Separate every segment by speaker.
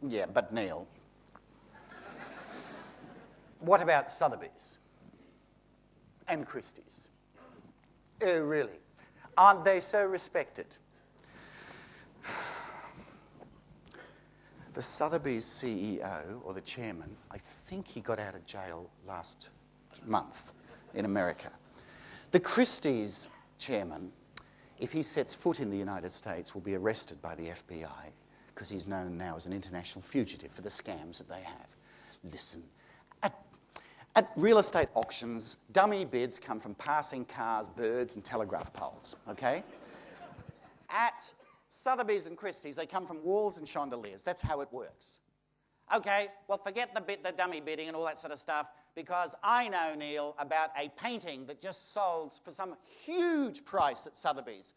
Speaker 1: Yeah, but Neil, what about Sotheby's and Christie's? Oh, really? Aren't they so respected? The Sotheby's CEO, or the chairman, I think he got out of jail last month in America. The Christie's chairman, if he sets foot in the United States, will be arrested by the FBI because he's known now as an international fugitive for the scams that they have. Listen, at real estate auctions, dummy bids come from passing cars, birds, and telegraph poles, okay? At Sotheby's and Christie's, they come from walls and chandeliers. That's how it works. Okay, well, forget the dummy bidding and all that sort of stuff, because I know, Neil, about a painting that just sold for some huge price at Sotheby's.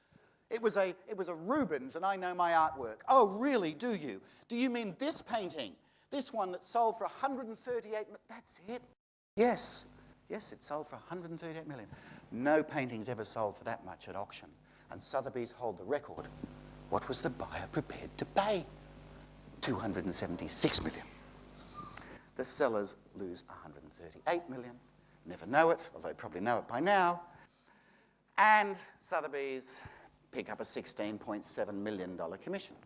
Speaker 1: It was a Rubens, and I know my artwork. Oh, really, do you? Do you mean this painting? This one that sold for 138 million? That's it? Yes. Yes, it sold for 138 million. No painting's ever sold for that much at auction, and Sotheby's hold the record. What was the buyer prepared to pay? 276 million. The sellers lose 138 million. Never know it, although they probably know it by now. And Sotheby's pick up a $16.7 million commission.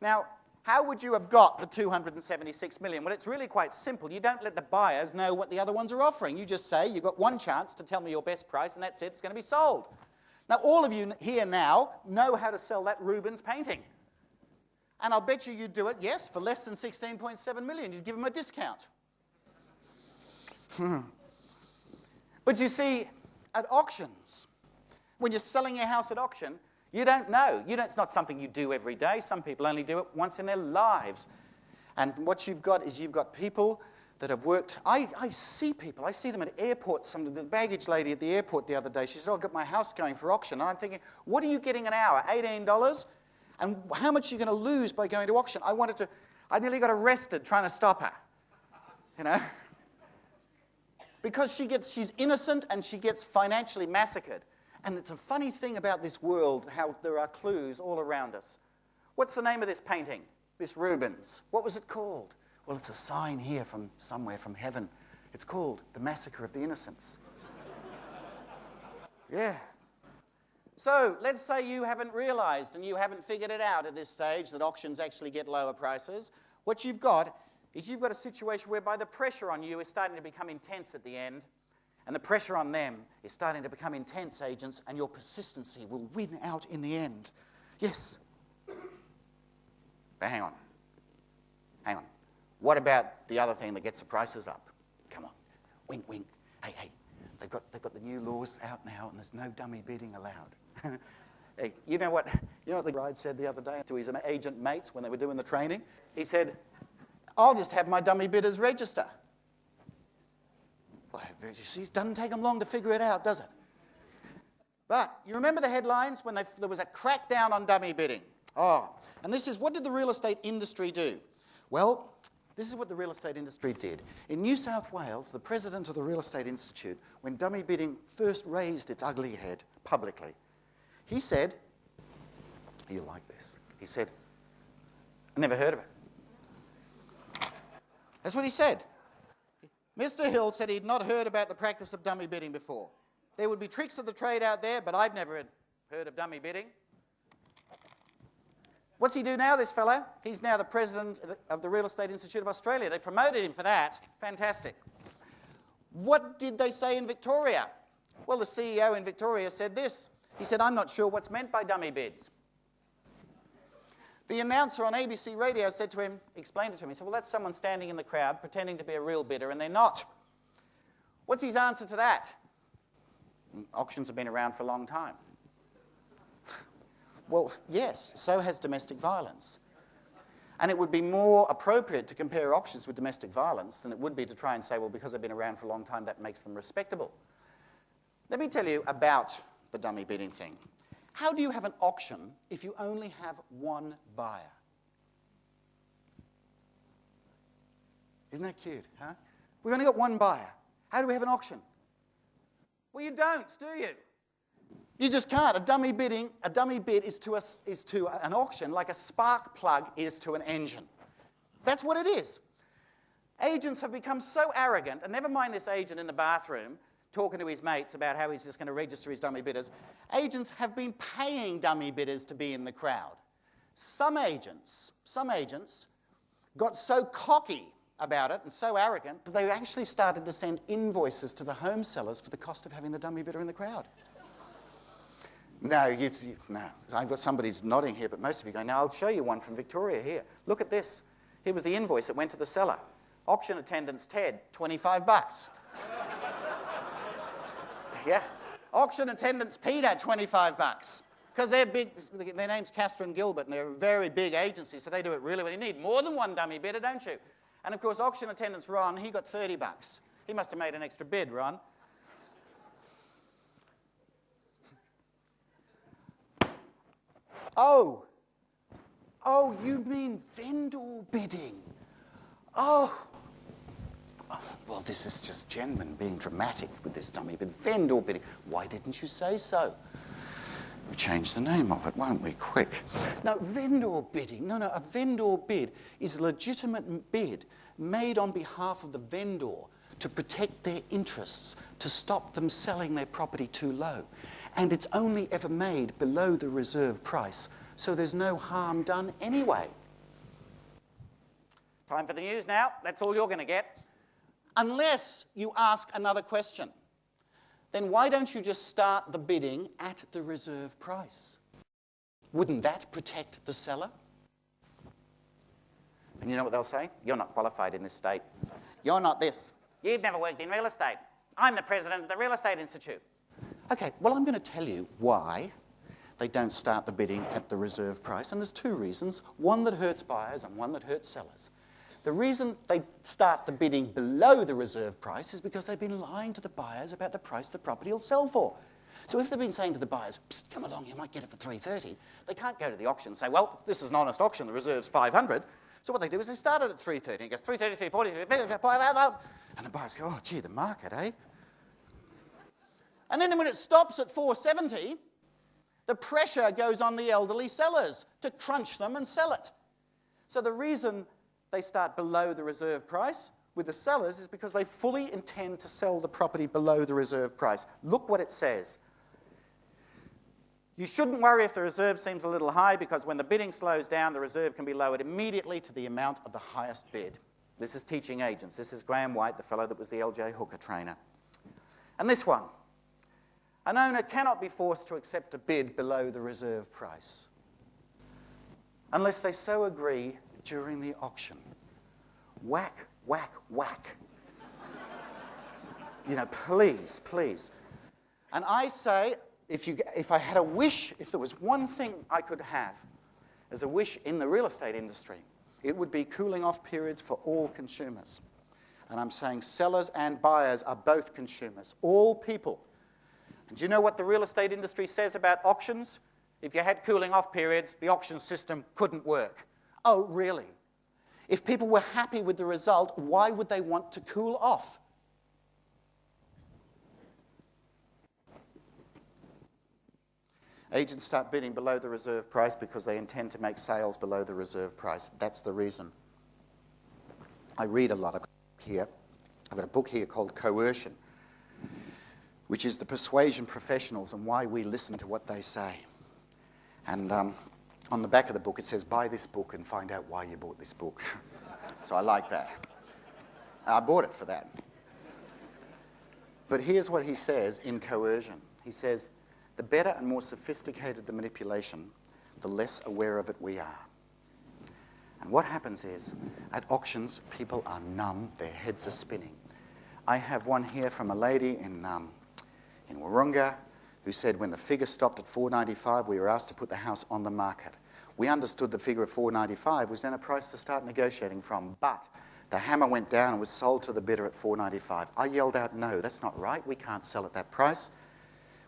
Speaker 1: Now, how would you have got the 276 million? Well, it's really quite simple. You don't let the buyers know what the other ones are offering. You just say, you've got one chance to tell me your best price, and that's it, it's going to be sold. Now, all of you here now know how to sell that Rubens painting. And I'll bet you'd do it, yes, for less than 16.7 million. You'd give them a discount. But you see, at auctions, when you're selling your house at auction, you don't know. It's not something you do every day. Some people only do it once in their lives. And what you've got is you've got people that have worked. I see people. I see them at airports. The baggage lady at the airport the other day, she said, oh, I've got my house going for auction. And I'm thinking, what are you getting an hour? $18? And how much are you going to lose by going to auction? I nearly got arrested trying to stop her, you know? Because she's innocent and she gets financially massacred. And it's a funny thing about this world, how there are clues all around us. What's the name of this painting, this Rubens? What was it called? Well, it's a sign here from somewhere from heaven. It's called The Massacre of the Innocents. Yeah. So let's say you haven't realized and you haven't figured it out at this stage that auctions actually get lower prices. What you've got is you've got a situation whereby the pressure on you is starting to become intense at the end, and the pressure on them is starting to become intense, agents, and your persistency will win out in the end. Yes. But hang on. Hang on. What about the other thing that gets the prices up? Come on. Wink, wink. Hey. They've got the new laws out now, and there's no dummy bidding allowed. Hey, you know what the bride said the other day to his agent mates when they were doing the training? He said, I'll just have my dummy bidders register. Well, you see, it doesn't take them long to figure it out, does it? But you remember the headlines when there was a crackdown on dummy bidding? Oh, and this is, what did the real estate industry do? Well, this is what the real estate industry did. In New South Wales, the president of the Real Estate Institute, when dummy bidding first raised its ugly head publicly, he said, you'll like this, he said, I never heard of it. That's what he said. Mr. Hill said he'd not heard about the practice of dummy bidding before. There would be tricks of the trade out there, but I've never heard of dummy bidding. What's he do now, this fellow? He's now the president of the Real Estate Institute of Australia. They promoted him for that. Fantastic. What did they say in Victoria? Well, the CEO in Victoria said this. He said, I'm not sure what's meant by dummy bids. The announcer on ABC radio said to him, explained it to him, he said, well, that's someone standing in the crowd pretending to be a real bidder, and they're not. What's his answer to that? Auctions have been around for a long time. Well, yes, so has domestic violence. And it would be more appropriate to compare auctions with domestic violence than it would be to try and say, well, because they've been around for a long time, that makes them respectable. Let me tell you about the dummy bidding thing. How do you have an auction if you only have one buyer? Isn't that cute, huh? We've only got one buyer. How do we have an auction? Well, you don't, do you? You just can't. A dummy bid is to an auction like a spark plug is to an engine. That's what it is. Agents have become so arrogant, and never mind this agent in the bathroom talking to his mates about how he's just going to register his dummy bidders. Agents have been paying dummy bidders to be in the crowd. Some agents got so cocky about it and so arrogant that they actually started to send invoices to the home sellers for the cost of having the dummy bidder in the crowd. No, no. I've got somebody's nodding here, but most of you go, now I'll show you one from Victoria here. Look at this. Here was the invoice that went to the seller. Auction attendance Ted, $25. Yeah. Auction attendants Peter, $25. Because they're big, their name's Castor and Gilbert, and they're a very big agency, so they do it really well. You need more than one dummy bidder, don't you? And of course, auction attendants Ron, he got $30. He must have made an extra bid, Ron. Oh, you mean vendor bidding? Oh, well, this is just Genman being dramatic with this dummy bid. Vendor bidding. Why didn't you say so? We change the name of it, won't we? Quick. No, vendor bidding. No, a vendor bid is a legitimate bid made on behalf of the vendor to protect their interests, to stop them selling their property too low. And it's only ever made below the reserve price, so there's no harm done anyway. Time for the news now. That's all you're going to get. Unless you ask another question, then why don't you just start the bidding at the reserve price? Wouldn't that protect the seller? And you know what they'll say? You're not qualified in this state. You're not this. You've never worked in real estate. I'm the president of the Real Estate Institute. Okay, well, I'm going to tell you why they don't start the bidding at the reserve price, and there's two reasons, one that hurts buyers and one that hurts sellers. The reason they start the bidding below the reserve price is because they've been lying to the buyers about the price the property will sell for. So if they've been saying to the buyers, psst, come along, you might get it for $330, they can't go to the auction and say, well, this is an honest auction, the reserve's $500. So what they do is they start it at $330. It goes $330, $340, $350, and the buyers go, oh, gee, the market, eh? And then when it stops at $470, the pressure goes on the elderly sellers to crunch them and sell it. So the reason they start below the reserve price with the sellers is because they fully intend to sell the property below the reserve price. Look what it says. You shouldn't worry if the reserve seems a little high, because when the bidding slows down, the reserve can be lowered immediately to the amount of the highest bid. This is teaching agents. This is Graham White, the fellow that was the LJ Hooker trainer. And this one. An owner cannot be forced to accept a bid below the reserve price unless they so agree during the auction. Whack, whack, whack. You know, please, please. And I say, if I had a wish, if there was one thing I could have as a wish in the real estate industry, it would be cooling off periods for all consumers. And I'm saying sellers and buyers are both consumers, all people. And do you know what the real estate industry says about auctions? If you had cooling off periods, the auction system couldn't work. Oh, really? If people were happy with the result, why would they want to cool off? Agents start bidding below the reserve price because they intend to make sales below the reserve price. That's the reason. I read a lot of here. I've got a book here called Coercion, which is the persuasion professionals and why we listen to what they say. And on the back of the book it says, buy this book and find out why you bought this book. So I like that. I bought it for that. But here's what he says in Coercion. He says, the better and more sophisticated the manipulation, the less aware of it we are. And what happens is, at auctions, people are numb, their heads are spinning. I have one here from a lady in Wahroonga who said when the figure stopped at $495, we were asked to put the house on the market. We understood the figure of $495 was then a price to start negotiating from, but the hammer went down and was sold to the bidder at $495. I yelled out, no, that's not right, we can't sell at that price.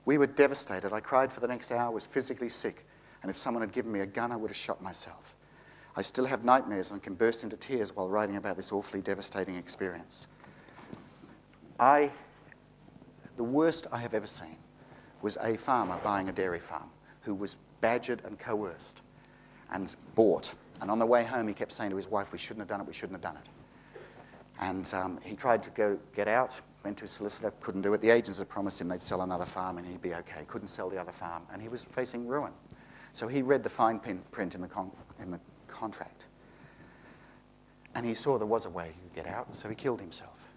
Speaker 1: We were devastated. I cried for the next hour, was physically sick, and if someone had given me a gun, I would have shot myself. I still have nightmares and can burst into tears while writing about this awfully devastating experience. The worst I have ever seen was a farmer buying a dairy farm who was badgered and coerced and bought And on the way home, he kept saying to his wife, we shouldn't have done it, we shouldn't have done it. And he tried to get out, went to his solicitor, couldn't do it. The agents had promised him they'd sell another farm and he'd be okay. Couldn't sell the other farm, and he was facing ruin. So he read the fine print in the contract. And he saw there was a way he could get out, so he killed himself.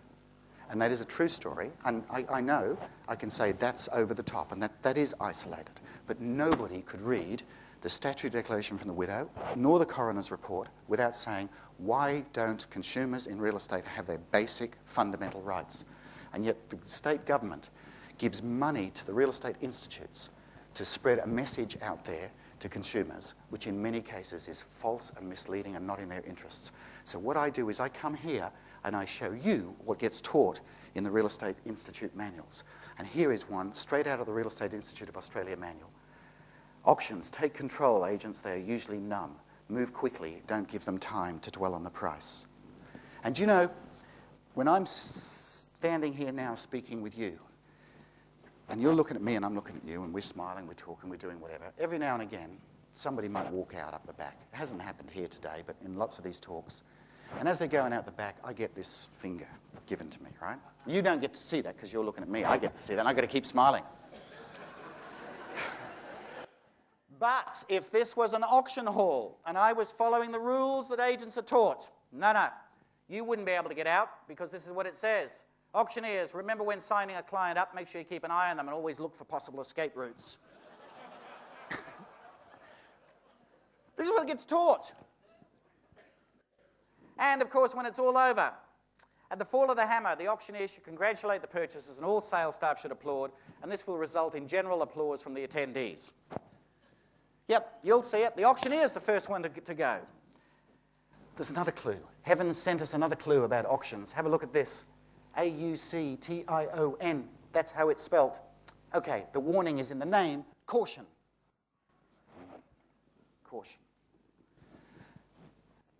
Speaker 1: And that is a true story. And I know I can say that's over the top, and that is isolated. But nobody could read the statutory declaration from the widow, nor the coroner's report, without saying, why don't consumers in real estate have their basic fundamental rights? And yet the state government gives money to the real estate institutes to spread a message out there to consumers, which in many cases is false and misleading and not in their interests. So what I do is I come here and I show you what gets taught in the Real Estate Institute manuals. And here is one straight out of the Real Estate Institute of Australia manual. Auctions, take control, agents, they are usually numb. Move quickly, don't give them time to dwell on the price. And you know, when I'm standing here now speaking with you, and you're looking at me and I'm looking at you, and we're smiling, we're talking, we're doing whatever, every now and again, somebody might walk out up the back. It hasn't happened here today, but in lots of these talks. And as they're going out the back, I get this finger given to me, right? You don't get to see that because you're looking at me. I get to see that, and I've got to keep smiling. But if this was an auction hall and I was following the rules that agents are taught, no, you wouldn't be able to get out because this is what it says. Auctioneers, remember when signing a client up, make sure you keep an eye on them and always look for possible escape routes. This is what gets taught. And of course, when it's all over, at the fall of the hammer, the auctioneer should congratulate the purchasers and all sales staff should applaud, and this will result in general applause from the attendees. Yep, you'll see it. The auctioneer's the first one to go. There's another clue. Heaven sent us another clue about auctions. Have a look at this. A-U-C-T-I-O-N. That's how it's spelt. Okay, the warning is in the name. Caution. Caution.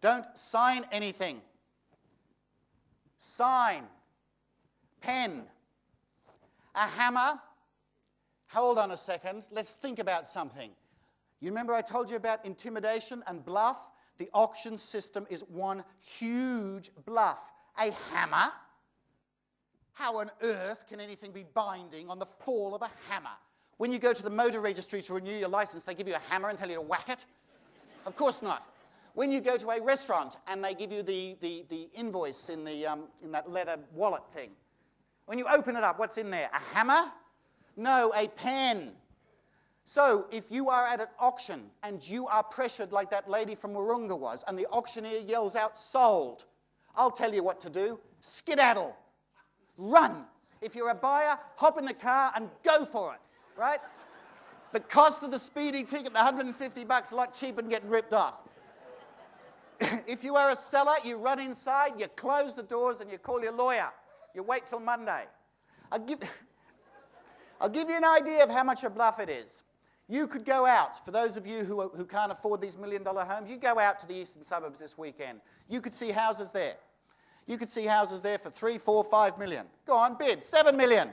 Speaker 1: Don't sign anything. Sign. Pen. A hammer. Hold on a second. Let's think about something. You remember I told you about intimidation and bluff? The auction system is one huge bluff. A hammer? How on earth can anything be binding on the fall of a hammer? When you go to the motor registry to renew your license, they give you a hammer and tell you to whack it? Of course not. When you go to a restaurant and they give you the invoice in that leather wallet thing, when you open it up, what's in there? A hammer? No, a pen. So if you are at an auction and you are pressured like that lady from Wahroonga was, and the auctioneer yells out, sold, I'll tell you what to do. Skedaddle. Run. If you're a buyer, hop in the car and go for it, right? The cost of the speeding ticket, the $150, a lot cheaper than getting ripped off. If you are a seller, you run inside, you close the doors, and you call your lawyer. You wait till Monday. I'll give you an idea of how much a bluff it is. You could go out, for those of you who can't afford these $1 million homes, you go out to the eastern suburbs this weekend. You could see houses there. You could see houses there for 3, 4, 5 million. Go on, bid, 7 million.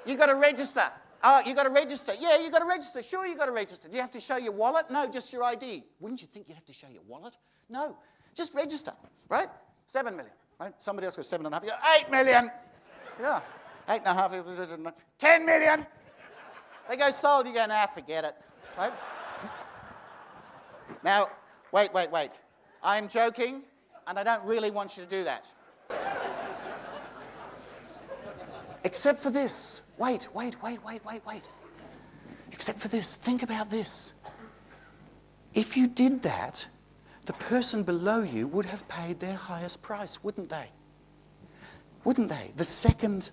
Speaker 1: You got to register. Oh, you got to register. Yeah, you got to register. Sure, you got to register. Do you have to show your wallet? No, just your ID. Wouldn't you think you'd have to show your wallet? No, just register, right? 7 million, right? Somebody else goes 7.5. You go, 8 million. Yeah. 8.5, 10 million. They go, sold. You go, nah, forget it. Right? Now, wait. I'm joking, and I don't really want you to do that. Except for this. Wait. Except for this. Think about this. If you did that, the person below you would have paid their highest price, wouldn't they? Wouldn't they? The second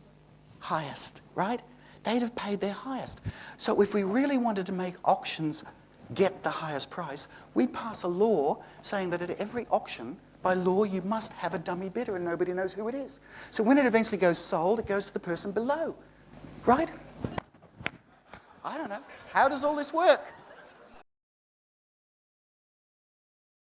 Speaker 1: highest, right? They'd have paid their highest. So if we really wanted to make auctions get the highest price, we'd pass a law saying that at every auction, by law, you must have a dummy bidder and nobody knows who it is. So when it eventually goes sold, it goes to the person below, right? I don't know. How does all this work?